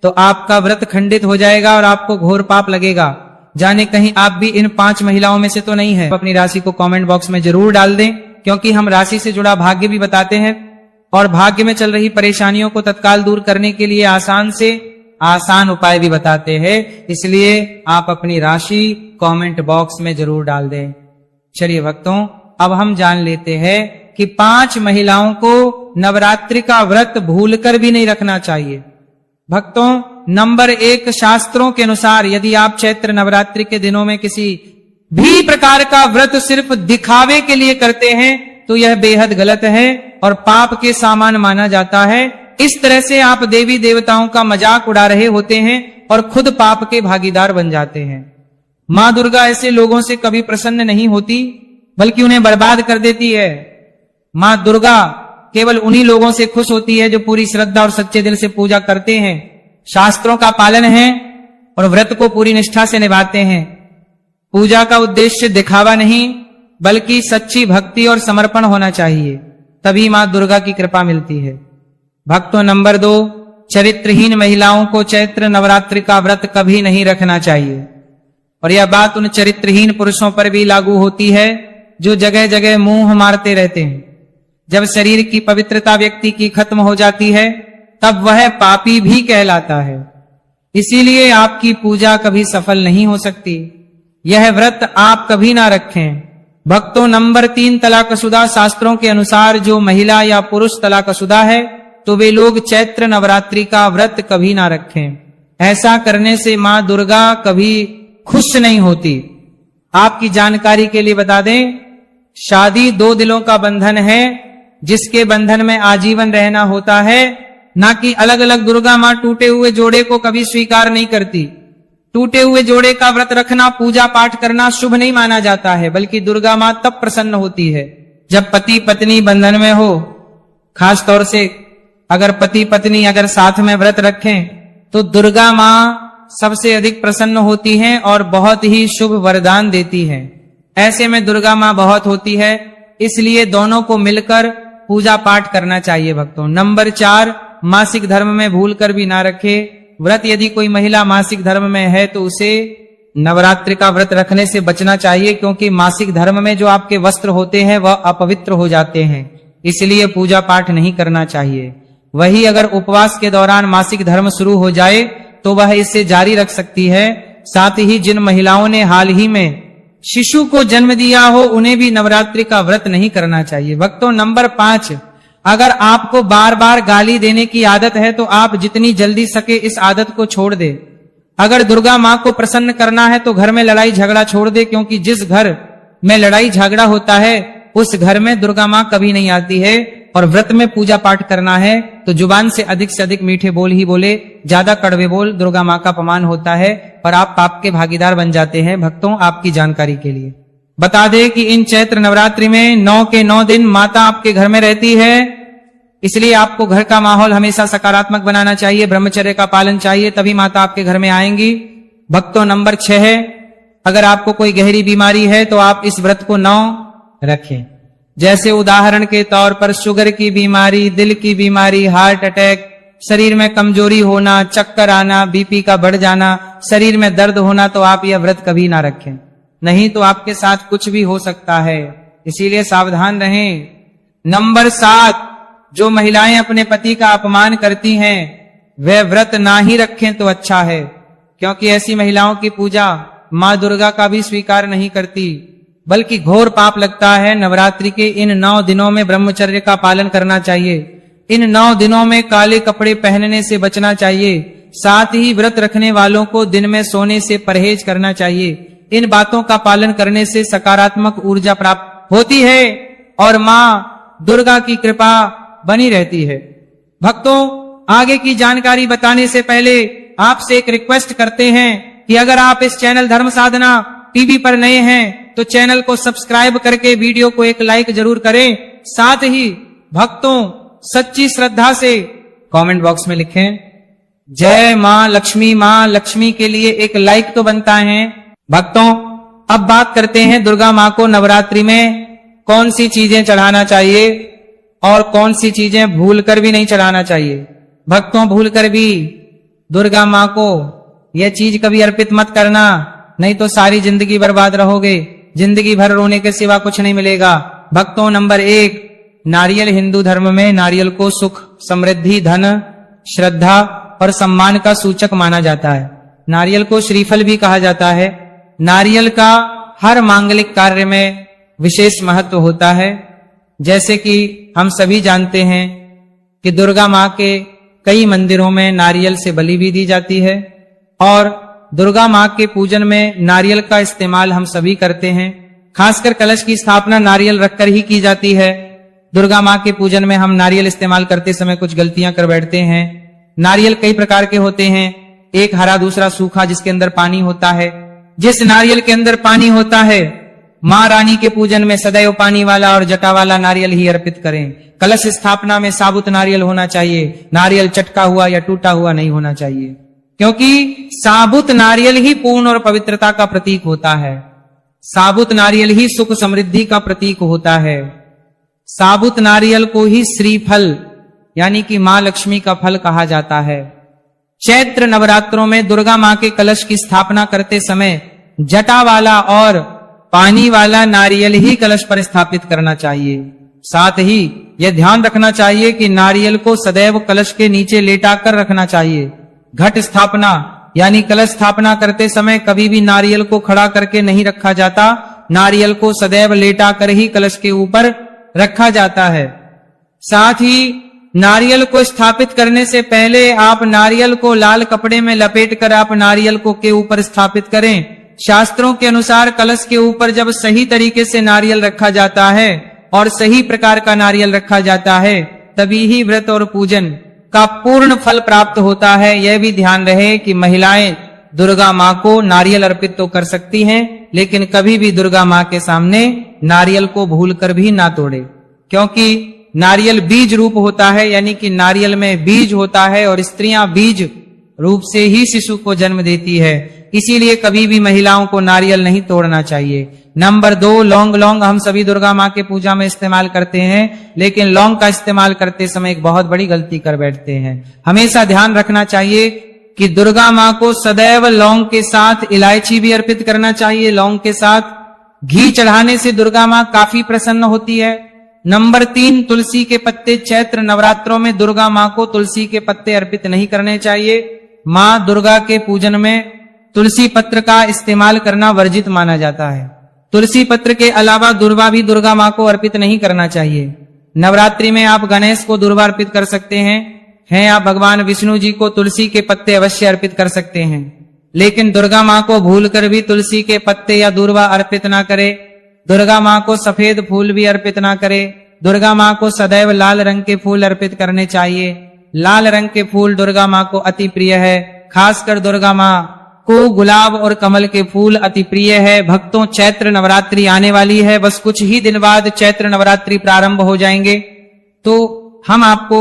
तो आपका व्रत खंडित हो जाएगा और आपको घोर पाप लगेगा। जाने कहीं आप भी इन 5 महिलाओं में से तो नहीं है। अपनी राशि को कमेंट बॉक्स में जरूर डाल दें, क्योंकि हम राशि से जुड़ा भाग्य भी बताते हैं और भाग्य में चल रही परेशानियों को तत्काल दूर करने के लिए आसान से आसान उपाय भी बताते हैं। इसलिए आप अपनी राशि कमेंट बॉक्स में जरूर डाल दें। चलिए भक्तों, अब हम जान लेते हैं कि 5 महिलाओं को नवरात्रि का व्रत भूलकर भी नहीं रखना चाहिए। भक्तों, नंबर 1, शास्त्रों के अनुसार यदि आप चैत्र नवरात्रि के दिनों में किसी भी प्रकार का व्रत सिर्फ दिखावे के लिए करते हैं तो यह बेहद गलत है और पाप के समान माना जाता है। इस तरह से आप देवी देवताओं का मजाक उड़ा रहे होते हैं और खुद पाप के भागीदार बन जाते हैं। मां दुर्गा ऐसे लोगों से कभी प्रसन्न नहीं होती, बल्कि उन्हें बर्बाद कर देती है। मां दुर्गा केवल उन्हीं लोगों से खुश होती है जो पूरी श्रद्धा और सच्चे दिल से पूजा करते हैं, शास्त्रों का पालन है और व्रत को पूरी निष्ठा से निभाते हैं। पूजा का उद्देश्य दिखावा नहीं, बल्कि सच्ची भक्ति और समर्पण होना चाहिए, तभी मां दुर्गा की कृपा मिलती है। भक्तों, नंबर 2, चरित्रहीन महिलाओं को चैत्र नवरात्रि का व्रत कभी नहीं रखना चाहिए। और यह बात उन चरित्रहीन पुरुषों पर भी लागू होती है जो जगह जगह मुंह मारते रहते हैं। जब शरीर की पवित्रता व्यक्ति की खत्म हो जाती है तब वह पापी भी कहलाता है। इसीलिए आपकी पूजा कभी सफल नहीं हो सकती। यह व्रत आप कभी ना रखें। भक्तों, नंबर 3, तलाकशुदा शास्त्रों के अनुसार जो महिला या पुरुष तलाकशुदा है तो वे लोग चैत्र नवरात्रि का व्रत कभी ना रखें। ऐसा करने से मां दुर्गा कभी खुश नहीं होती। आपकी जानकारी के लिए बता दें, शादी 2 दिलों का बंधन है जिसके बंधन में आजीवन रहना होता है, ना कि अलग अलग। दुर्गा मां टूटे हुए जोड़े को कभी स्वीकार नहीं करती। टूटे हुए जोड़े का व्रत रखना, पूजा पाठ करना शुभ नहीं माना जाता है, बल्कि दुर्गा मां तब प्रसन्न होती है जब पति पत्नी बंधन में हो। खास तौर से अगर पति पत्नी अगर साथ में व्रत रखें तो दुर्गा मां सबसे अधिक प्रसन्न होती हैं और बहुत ही शुभ वरदान देती हैं। ऐसे में दुर्गा मां बहुत होती है, इसलिए दोनों को मिलकर पूजा पाठ करना चाहिए। भक्तों, नंबर 4, मासिक धर्म में भूल कर भी ना रखे व्रत। यदि कोई महिला मासिक धर्म में है तो उसे नवरात्रि का व्रत रखने से बचना चाहिए, क्योंकि मासिक धर्म में जो आपके वस्त्र होते हैं वह अपवित्र हो जाते हैं, इसलिए पूजा पाठ नहीं करना चाहिए। वही अगर उपवास के दौरान मासिक धर्म शुरू हो जाए तो वह इसे जारी रख सकती है। साथ ही जिन महिलाओं ने हाल ही में शिशु को जन्म दिया हो उन्हें भी नवरात्रि का व्रत नहीं करना चाहिए। भक्तों, नंबर 5, अगर आपको बार बार गाली देने की आदत है तो आप जितनी जल्दी सके इस आदत को छोड़ दे। अगर दुर्गा मां को प्रसन्न करना है तो घर में लड़ाई झगड़ा छोड़ दे, क्योंकि जिस घर में लड़ाई झगड़ा होता है उस घर में दुर्गा मां कभी नहीं आती है। और व्रत में पूजा पाठ करना है तो जुबान से अधिक मीठे बोल ही बोले, ज्यादा कड़वे बोल दुर्गा मां का अपमान होता है और आप पाप के भागीदार बन जाते हैं। भक्तों, आपकी जानकारी के लिए बता दें कि इन चैत्र नवरात्रि में 9 के 9 दिन माता आपके घर में रहती है, इसलिए आपको घर का माहौल हमेशा सकारात्मक बनाना चाहिए, ब्रह्मचर्य का पालन चाहिए, तभी माता आपके घर में आएंगी। भक्तों, नंबर 6 है, अगर आपको कोई गहरी बीमारी है तो आप इस व्रत को 9 रखें। जैसे उदाहरण के तौर पर शुगर की बीमारी, दिल की बीमारी, हार्ट अटैक, शरीर में कमजोरी होना, चक्कर आना, बीपी का बढ़ जाना, शरीर में दर्द होना, तो आप यह व्रत कभी ना रखें, नहीं तो आपके साथ कुछ भी हो सकता है, इसीलिए सावधान रहें। नंबर 7, जो महिलाएं अपने पति का अपमान करती हैं वे व्रत ना ही रखें तो अच्छा है, क्योंकि ऐसी महिलाओं की पूजा मां दुर्गा का भी स्वीकार नहीं करती, बल्कि घोर पाप लगता है। नवरात्रि के इन 9 दिनों में ब्रह्मचर्य का पालन करना चाहिए। इन 9 दिनों में काले कपड़े पहनने से बचना चाहिए। साथ ही व्रत रखने वालों को दिन में सोने से परहेज करना चाहिए। इन बातों का पालन करने से सकारात्मक ऊर्जा प्राप्त होती है और माँ दुर्गा की कृपा बनी रहती है। भक्तों, आगे की जानकारी बताने से पहले आपसे एक रिक्वेस्ट करते हैं कि अगर आप इस चैनल धर्म साधना टीवी पर नए हैं तो चैनल को सब्सक्राइब करके वीडियो को एक लाइक जरूर करें। साथ ही भक्तों सच्ची श्रद्धा से कमेंट बॉक्स में लिखें जय मां लक्ष्मी। मां लक्ष्मी के लिए एक लाइक तो बनता है। भक्तों, अब बात करते हैं दुर्गा मां को नवरात्रि में कौन सी चीजें चढ़ाना चाहिए और कौन सी चीजें भूलकर भी नहीं चढ़ाना चाहिए। भक्तों, भूलकर भी दुर्गा मां को यह चीज कभी अर्पित मत करना, नहीं तो सारी जिंदगी बर्बाद रहोगे। जिंदगी भर रोने के सिवा कुछ नहीं मिलेगा। भक्तों, नंबर 1, नारियल। हिंदू धर्म में नारियल को सुख, समृद्धि, धन, श्रद्धा और सम्मान का सूचक माना जाता है। नारियल को श्रीफल भी कहा जाता है। नारियल का हर मांगलिक कार्य में विशेष महत्व होता है। जैसे कि हम सभी जानते हैं कि दुर्गा मां के कई मंदिरों में नारियल से बलि भी दी जाती है और दुर्गा मां के पूजन में नारियल का इस्तेमाल हम सभी करते हैं। खासकर कलश की स्थापना नारियल रखकर ही की जाती है। दुर्गा मां के पूजन में हम नारियल इस्तेमाल करते समय कुछ गलतियां कर बैठते हैं। नारियल कई प्रकार के होते हैं, एक हरा दूसरा सूखा जिसके अंदर पानी होता है। जिस नारियल के अंदर पानी होता है मां रानी के पूजन में सदैव पानी वाला और जटा वाला नारियल ही अर्पित करें। कलश स्थापना में साबुत नारियल होना चाहिए, नारियल चटका हुआ या टूटा हुआ नहीं होना चाहिए, क्योंकि साबुत नारियल ही पूर्ण और पवित्रता का प्रतीक होता है। साबुत नारियल ही सुख समृद्धि का प्रतीक होता है। साबुत नारियल को ही श्रीफल यानी कि मां लक्ष्मी का फल कहा जाता है। चैत्र नवरात्रों में दुर्गा मां के कलश की स्थापना करते समय जटा वाला और पानी वाला नारियल ही कलश पर स्थापित करना चाहिए। साथ ही यह ध्यान रखना चाहिए कि नारियल को सदैव कलश के नीचे लेटाकर रखना चाहिए। घट स्थापना यानी कलश स्थापना करते समय कभी भी नारियल को खड़ा करके नहीं रखा जाता। नारियल को सदैव लेटाकर ही कलश के ऊपर रखा जाता है। साथ ही नारियल को स्थापित करने से पहले आप नारियल को लाल कपड़े में लपेटकर आप नारियल को के ऊपर स्थापित करें। शास्त्रों के अनुसार कलश के ऊपर जब सही तरीके से नारियल रखा जाता है और सही प्रकार का नारियल रखा जाता है तभी ही व्रत और पूजन का पूर्ण फल प्राप्त होता है। यह भी ध्यान रहे कि महिलाएं दुर्गा मां को नारियल अर्पित तो कर सकती हैं, लेकिन कभी भी दुर्गा मां के सामने नारियल को भूलकर भी ना तोड़े, क्योंकि नारियल बीज रूप होता है, यानी कि नारियल में बीज होता है और स्त्रियां बीज रूप से ही शिशु को जन्म देती है। इसीलिए कभी भी महिलाओं को नारियल नहीं तोड़ना चाहिए। नंबर 2, लौंग। लौंग हम सभी दुर्गा मां के पूजा में इस्तेमाल करते हैं, लेकिन लौंग का इस्तेमाल करते समय एक बहुत बड़ी गलती कर बैठते हैं। हमेशा ध्यान रखना चाहिए कि दुर्गा मां को सदैव लौंग के साथ इलायची भी अर्पित करना चाहिए। लौंग के साथ घी चढ़ाने से दुर्गा मां काफी प्रसन्न होती है। नंबर 3, तुलसी के पत्ते। चैत्र नवरात्रों में दुर्गा मां को तुलसी के पत्ते अर्पित नहीं करने चाहिए। मां दुर्गा के पूजन में तुलसी पत्र का इस्तेमाल करना वर्जित माना जाता है। तुलसी पत्र के अलावा दुर्वा भी दुर्गा मां को अर्पित नहीं करना चाहिए। नवरात्रि में आप गणेश को दुर्वा अर्पित कर सकते हैं आप भगवान विष्णु जी को तुलसी के पत्ते अवश्य अर्पित कर सकते हैं, लेकिन दुर्गा मां को भूलकर भी तुलसी के पत्ते या दुर्वा अर्पित ना करे। दुर्गा मां को सफेद फूल भी अर्पित ना करे। दुर्गा मां को सदैव लाल रंग के फूल अर्पित करने चाहिए। लाल रंग के फूल दुर्गा मां को अति प्रिय है। खासकर दुर्गा मां को गुलाब और कमल के फूल अति प्रिय है। भक्तों, चैत्र नवरात्रि आने वाली है, बस कुछ ही दिन बाद चैत्र नवरात्रि प्रारंभ हो जाएंगे। तो हम आपको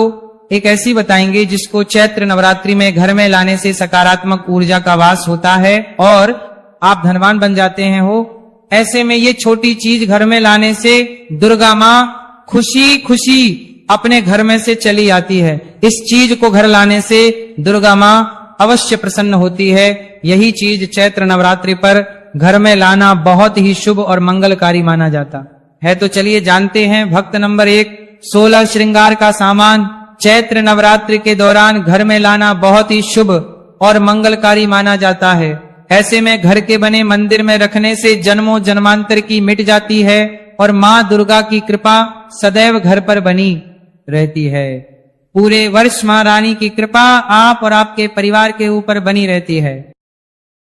एक ऐसी बताएंगे जिसको चैत्र नवरात्रि में घर में लाने से सकारात्मक ऊर्जा का वास होता है और आप धनवान बन जाते हैं हो। ऐसे में ये छोटी चीज घर में लाने से दुर्गा मां खुशी खुशी अपने घर में से चली आती है। इस चीज को घर लाने से दुर्गा मां अवश्य प्रसन्न होती है। यही चीज चैत्र नवरात्रि पर घर में लाना बहुत ही शुभ और मंगलकारी माना जाता है। तो चलिए जानते हैं। भक्त नंबर 1, 16 श्रृंगार का सामान चैत्र नवरात्रि के दौरान घर में लाना बहुत ही शुभ और मंगलकारी माना जाता है। ऐसे में घर के बने मंदिर में रखने से जन्मों जन्मांतर की मिट जाती है और माँ दुर्गा की कृपा सदैव घर पर बनी रहती है। पूरे वर्ष माँ रानी की कृपा आप और आपके परिवार के ऊपर बनी रहती है।